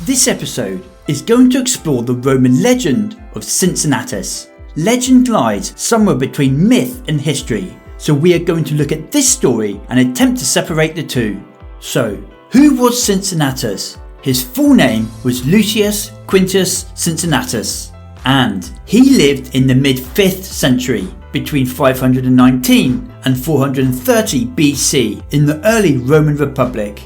This episode is going to explore the Roman legend of Cincinnatus. Legend lies somewhere between myth and history, so we are going to look at this story and attempt to separate the two. So, who was Cincinnatus? His full name was Lucius Quinctius Cincinnatus, and he lived in the mid-5th century, between 519 and 430 BC in the early Roman Republic.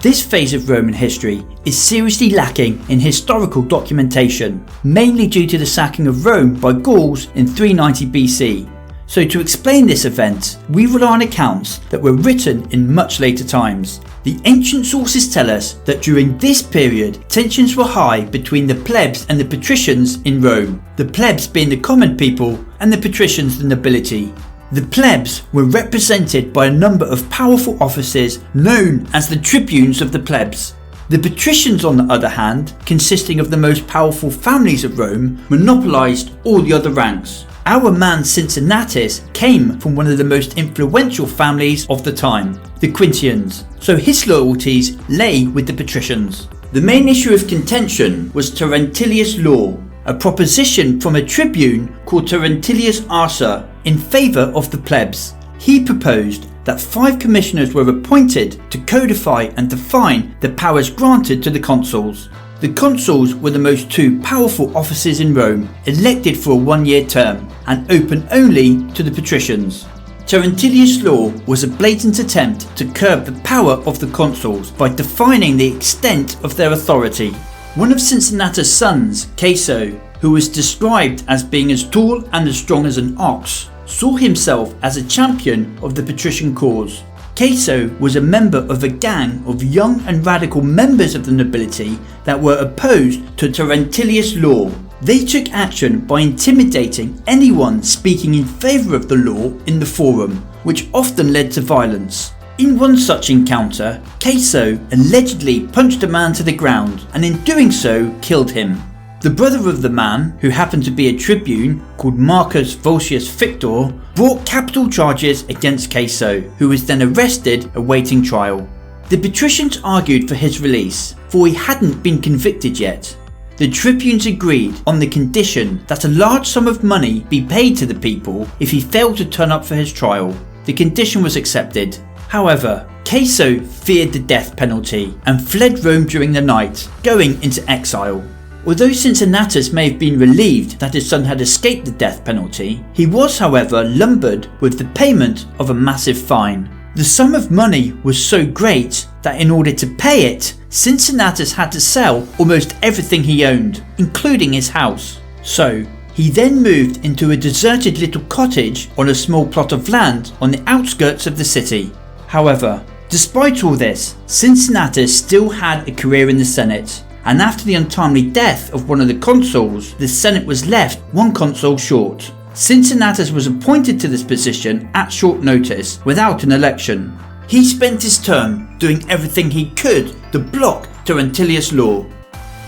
This phase of Roman history is seriously lacking in historical documentation, mainly due to the sacking of Rome by Gauls in 390 BC. So to explain this event, we rely on accounts that were written in much later times. The ancient sources tell us that during this period, tensions were high between the plebs and the patricians in Rome, the plebs being the common people and the patricians the nobility. The plebs were represented by a number of powerful officers known as the tribunes of the plebs. The patricians, on the other hand, consisting of the most powerful families of Rome, monopolised all the other ranks. Our man Cincinnatus came from one of the most influential families of the time, the Quintians, so his loyalties lay with the patricians. The main issue of contention was Terentillus Law, a proposition from a tribune called Terentillus in favour of the plebs. He proposed that 5 commissioners were appointed to codify and define the powers granted to the consuls. The consuls were the most 2 powerful offices in Rome, elected for a 1-year term and open only to the patricians. Terentillus Law was a blatant attempt to curb the power of the consuls by defining the extent of their authority. One of Cincinnatus' sons, Caeso, who was described as being as tall and as strong as an ox, saw himself as a champion of the patrician cause. Caeso was a member of a gang of young and radical members of the nobility that were opposed to Terentillus Law. They took action by intimidating anyone speaking in favour of the law in the forum, which often led to violence. In one such encounter, Caeso allegedly punched a man to the ground and in doing so killed him. The brother of the man, who happened to be a tribune called Marcus Vulcius Fictor, brought capital charges against Caeso, who was then arrested awaiting trial. The patricians argued for his release, for he hadn't been convicted yet. The tribunes agreed on the condition that a large sum of money be paid to the people if he failed to turn up for his trial. The condition was accepted. However, Caeso feared the death penalty and fled Rome during the night, going into exile. Although Cincinnatus may have been relieved that his son had escaped the death penalty, he was however lumbered with the payment of a massive fine. The sum of money was so great that in order to pay it, Cincinnatus had to sell almost everything he owned, including his house. So, he then moved into a deserted little cottage on a small plot of land on the outskirts of the city. However, despite all this, Cincinnatus still had a career in the Senate, and after the untimely death of one of the consuls, the Senate was left one consul short. Cincinnatus was appointed to this position at short notice, without an election. He spent his term doing everything he could to block Terentillus Law.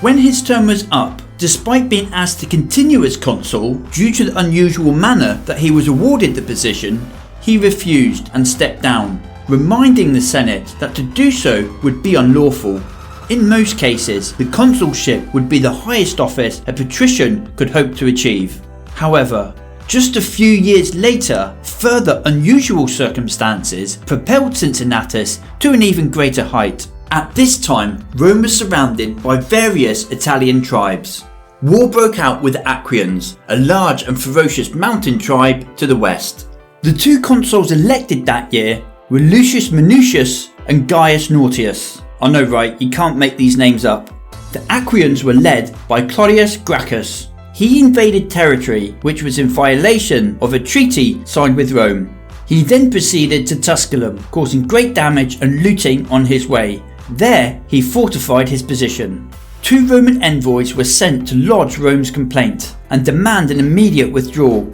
When his term was up, despite being asked to continue as consul due to the unusual manner that he was awarded the position, he refused and stepped down, reminding the Senate that to do so would be unlawful. In most cases, the consulship would be the highest office a patrician could hope to achieve. However, just a few years later, further unusual circumstances propelled Cincinnatus to an even greater height. At this time, Rome was surrounded by various Italian tribes. War broke out with the Aequians, a large and ferocious mountain tribe to the west. The 2 consuls elected that year were Lucius Minucius and Gaius Nautius. I know, right, you can't make these names up. The Aequians were led by Claudius Gracchus. He invaded territory which was in violation of a treaty signed with Rome. He then proceeded to Tusculum, causing great damage and looting on his way. There he fortified his position. 2 Roman envoys were sent to lodge Rome's complaint and demand an immediate withdrawal.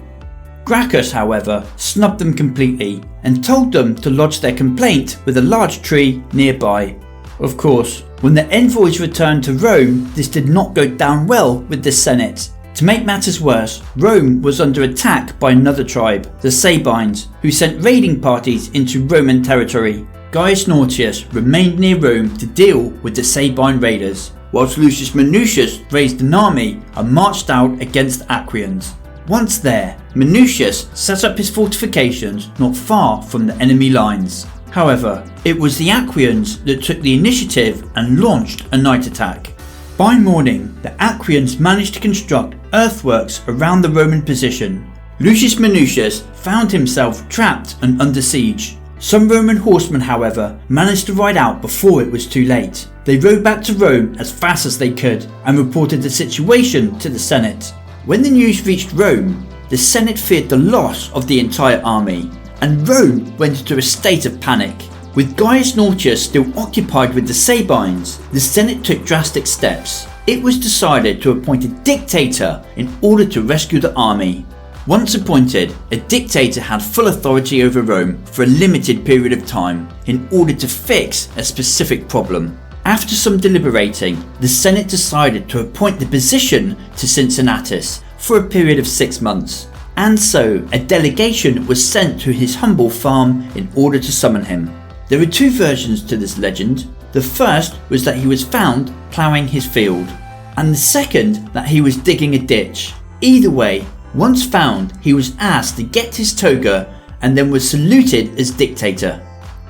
Gracchus, however, snubbed them completely and told them to lodge their complaint with a large tree nearby. Of course, when the envoys returned to Rome, this did not go down well with the Senate. To make matters worse, Rome was under attack by another tribe, the Sabines, who sent raiding parties into Roman territory. Gaius Nautius remained near Rome to deal with the Sabine raiders. whilst Lucius Minucius raised an army and marched out against the Aequians. Once there, Minucius set up his fortifications not far from the enemy lines. However, it was the Aequians that took the initiative and launched a night attack. By morning, the Aequians managed to construct earthworks around the Roman position. Lucius Minucius found himself trapped and under siege. Some Roman horsemen, however, managed to ride out before it was too late. They rode back to Rome as fast as they could and reported the situation to the Senate. When the news reached Rome, the Senate feared the loss of the entire army, and Rome went into a state of panic. With Gaius Nautius still occupied with the Sabines, the Senate took drastic steps. It was decided to appoint a dictator in order to rescue the army. Once appointed, a dictator had full authority over Rome for a limited period of time in order to fix a specific problem. After some deliberating, the Senate decided to appoint the position to Cincinnatus for a period of 6 months, and so a delegation was sent to his humble farm in order to summon him. There are 2 versions to this legend. The first was that he was found ploughing his field, and the second that he was digging a ditch. Either way, once found, he was asked to get his toga and then was saluted as dictator.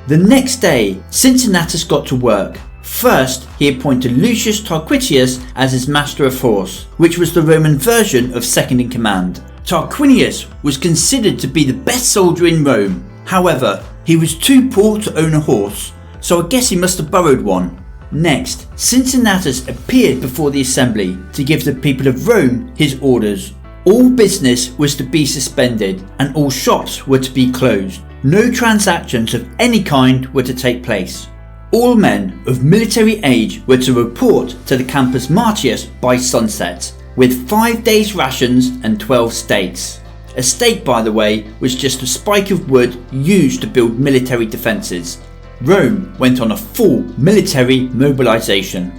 The next day, Cincinnatus got to work. First, he appointed Lucius Tarquinius as his master of horse, which was the Roman version of second in command. Tarquinius was considered to be the best soldier in Rome. However, he was too poor to own a horse, so I guess he must have borrowed one. Next, Cincinnatus appeared before the assembly to give the people of Rome his orders. All business was to be suspended and all shops were to be closed. No transactions of any kind were to take place. All men of military age were to report to the Campus Martius by sunset, with 5 days' rations and 12 stakes. A stake, by the way, was just a spike of wood used to build military defences. Rome went on a full military mobilisation.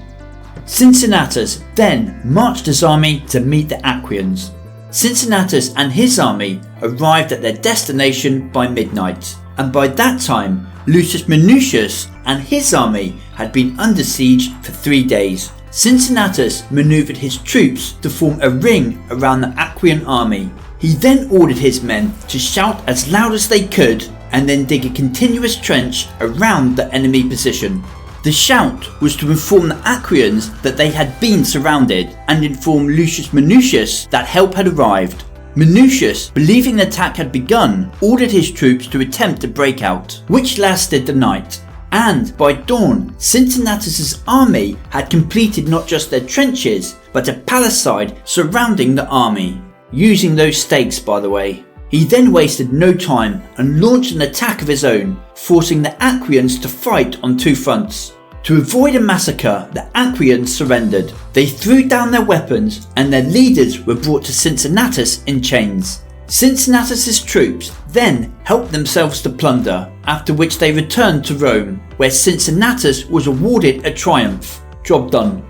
Cincinnatus then marched his army to meet the Aequians. Cincinnatus and his army arrived at their destination by midnight, and by that time Lucius Minucius and his army had been under siege for 3 days. Cincinnatus manoeuvred his troops to form a ring around the Aequian army. He then ordered his men to shout as loud as they could and then dig a continuous trench around the enemy position. The shout was to inform the Aequians that they had been surrounded and inform Lucius Minucius that help had arrived. Minucius, believing the attack had begun, ordered his troops to attempt a breakout, which lasted the night. And by dawn, Cincinnatus' army had completed not just their trenches, but a palisade surrounding the army. Using those stakes, by the way. He then wasted no time and launched an attack of his own, forcing the Aequians to fight on 2 fronts. To avoid a massacre, the Aequians surrendered. They threw down their weapons and their leaders were brought to Cincinnatus in chains. Cincinnatus' troops then helped themselves to plunder, after which they returned to Rome, where Cincinnatus was awarded a triumph. Job done.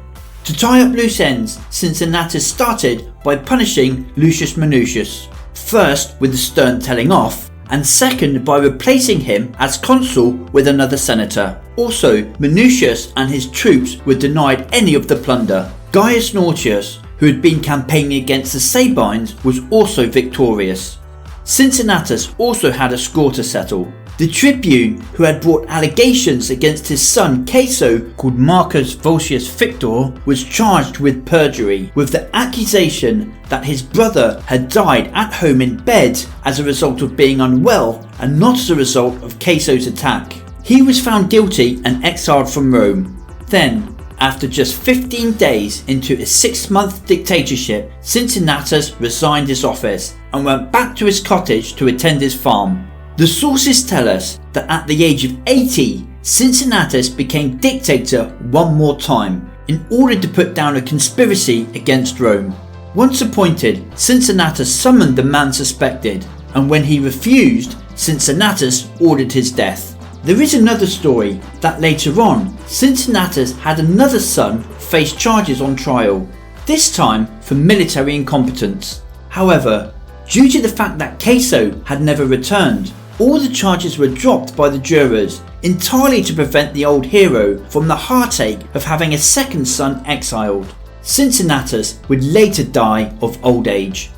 To tie up loose ends, Cincinnatus started by punishing Lucius Minucius, first with the stern telling off, and second by replacing him as consul with another senator. Also, Minucius and his troops were denied any of the plunder. Gaius Nautius, who had been campaigning against the Sabines, was also victorious. Cincinnatus also had a score to settle. The tribune who had brought allegations against his son Caeso, called Marcus Volsius Victor, was charged with perjury, with the accusation that his brother had died at home in bed as a result of being unwell and not as a result of Caeso's attack. He was found guilty and exiled from Rome. Then, after just 15 days into a 6-month dictatorship, Cincinnatus resigned his office and went back to his cottage to attend his farm. The sources tell us that at the age of 80, Cincinnatus became dictator one more time in order to put down a conspiracy against Rome. Once appointed, Cincinnatus summoned the man suspected, and when he refused, Cincinnatus ordered his death. There is another story that later on, Cincinnatus had another son face charges on trial, this time for military incompetence. However, due to the fact that Caeso had never returned, all the charges were dropped by the jurors, entirely to prevent the old hero from the heartache of having a second son exiled. Cincinnatus would later die of old age.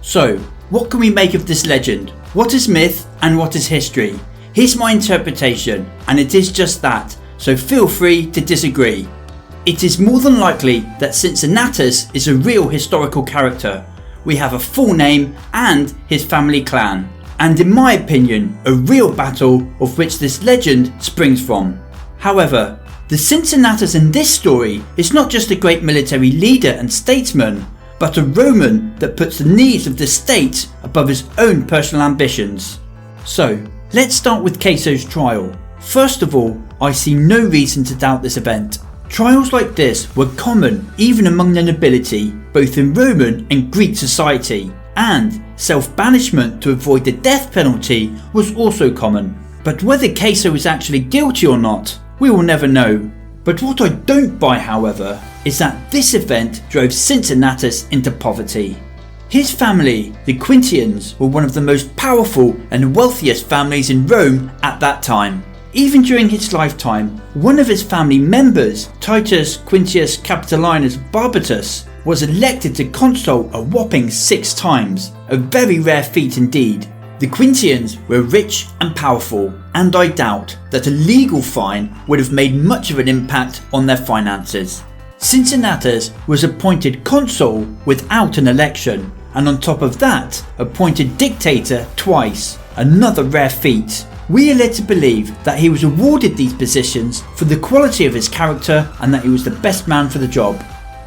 So, what can we make of this legend? What is myth and what is history? Here's my interpretation, and it is just that, so feel free to disagree. It is more than likely that Cincinnatus is a real historical character. We have a full name and his family clan, and in my opinion, a real battle of which this legend springs from. However, the Cincinnatus in this story is not just a great military leader and statesman, but a Roman that puts the needs of the state above his own personal ambitions. So, let's start with Caeso's trial. First of all, I see no reason to doubt this event. Trials like this were common even among the nobility, both in Roman and Greek society, and self-banishment to avoid the death penalty was also common. But whether Caeso was actually guilty or not, we will never know. But what I don't buy, however, is that this event drove Cincinnatus into poverty. His family, the Quinctians, were one of the most powerful and wealthiest families in Rome at that time. Even during his lifetime, one of his family members, Titus Quintius Capitolinus Barbatus, was elected to consul a whopping 6 times, a very rare feat indeed. The Quinctians were rich and powerful, and I doubt that a legal fine would have made much of an impact on their finances. Cincinnatus was appointed consul without an election, and on top of that, appointed dictator twice, another rare feat. We are led to believe that he was awarded these positions for the quality of his character and that he was the best man for the job.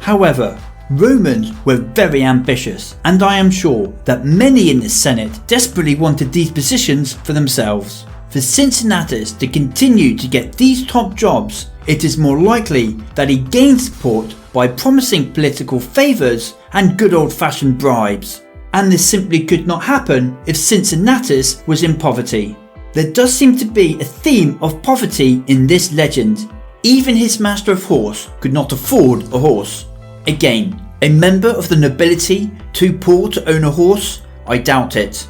However, Romans were very ambitious, and I am sure that many in the Senate desperately wanted these positions for themselves. For Cincinnatus to continue to get these top jobs, it is more likely that he gained support by promising political favours and good old-fashioned bribes. And this simply could not happen if Cincinnatus was in poverty. There does seem to be a theme of poverty in this legend. Even his master of horse could not afford a horse. Again, a member of the nobility too poor to own a horse? I doubt it.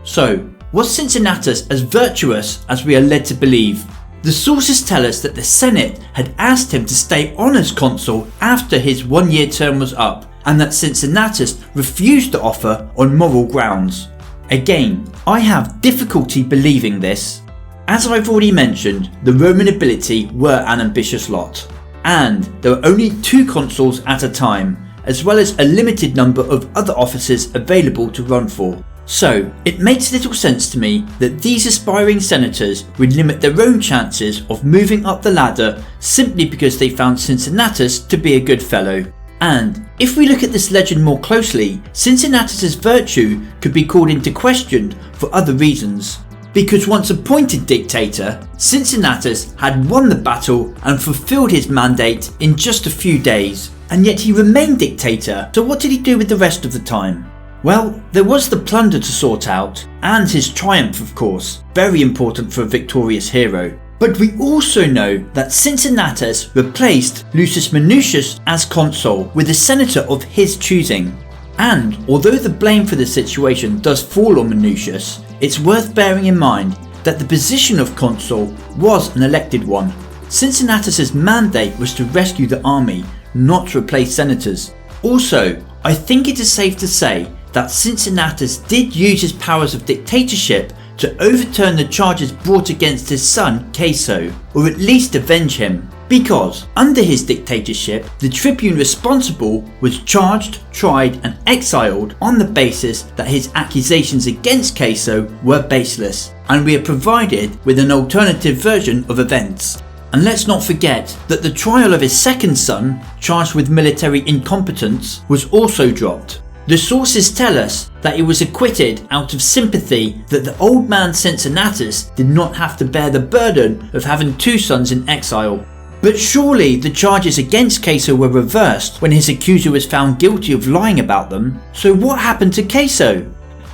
So, was Cincinnatus as virtuous as we are led to believe? The sources tell us that the Senate had asked him to stay on as consul after his 1-year term was up, and that Cincinnatus refused to offer on moral grounds. Again, I have difficulty believing this. As I've already mentioned, the Roman nobility were an ambitious lot, and there were only 2 consuls at a time, as well as a limited number of other offices available to run for. So, it makes little sense to me that these aspiring senators would limit their own chances of moving up the ladder simply because they found Cincinnatus to be a good fellow. And if we look at this legend more closely, Cincinnatus' virtue could be called into question for other reasons. Because once appointed dictator, Cincinnatus had won the battle and fulfilled his mandate in just a few days, and yet he remained dictator, so what did he do with the rest of the time? Well, there was the plunder to sort out, and his triumph of course, very important for a victorious hero. But we also know that Cincinnatus replaced Lucius Minucius as consul with a senator of his choosing. And although the blame for the situation does fall on Minucius, it's worth bearing in mind that the position of consul was an elected one. Cincinnatus' mandate was to rescue the army, not to replace senators. Also, I think it is safe to say that Cincinnatus did use his powers of dictatorship to overturn the charges brought against his son Caeso, or at least avenge him, because under his dictatorship the tribune responsible was charged, tried and exiled on the basis that his accusations against Caeso were baseless, and we are provided with an alternative version of events. And let's not forget that the trial of his second son, charged with military incompetence, was also dropped. The sources tell us that he was acquitted out of sympathy that the old man Cincinnatus did not have to bear the burden of having 2 sons in exile. But surely the charges against Caeso were reversed when his accuser was found guilty of lying about them, so what happened to Caeso?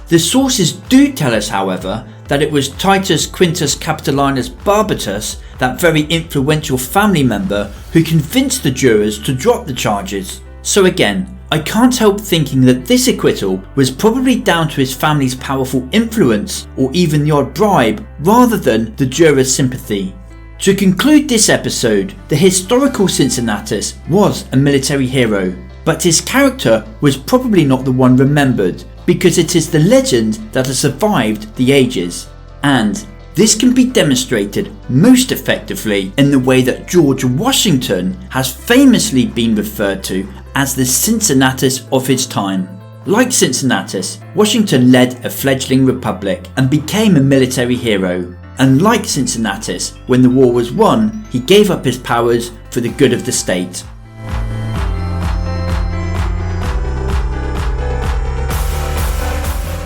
The sources do tell us, however, that it was Titus Quintus Capitolinus Barbatus, that very influential family member, who convinced the jurors to drop the charges. So again, I can't help thinking that this acquittal was probably down to his family's powerful influence or even the odd bribe rather than the jurors' sympathy. To conclude this episode, the historical Cincinnatus was a military hero, but his character was probably not the one remembered because it is the legend that has survived the ages. And this can be demonstrated most effectively in the way that George Washington has famously been referred to as the Cincinnatus of his time. Like Cincinnatus, Washington led a fledgling republic and became a military hero. And like Cincinnatus, when the war was won, he gave up his powers for the good of the state.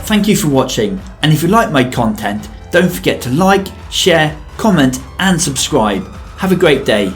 Thank you for watching, and if you like my content, don't forget to like, share, comment and subscribe. Have a great day.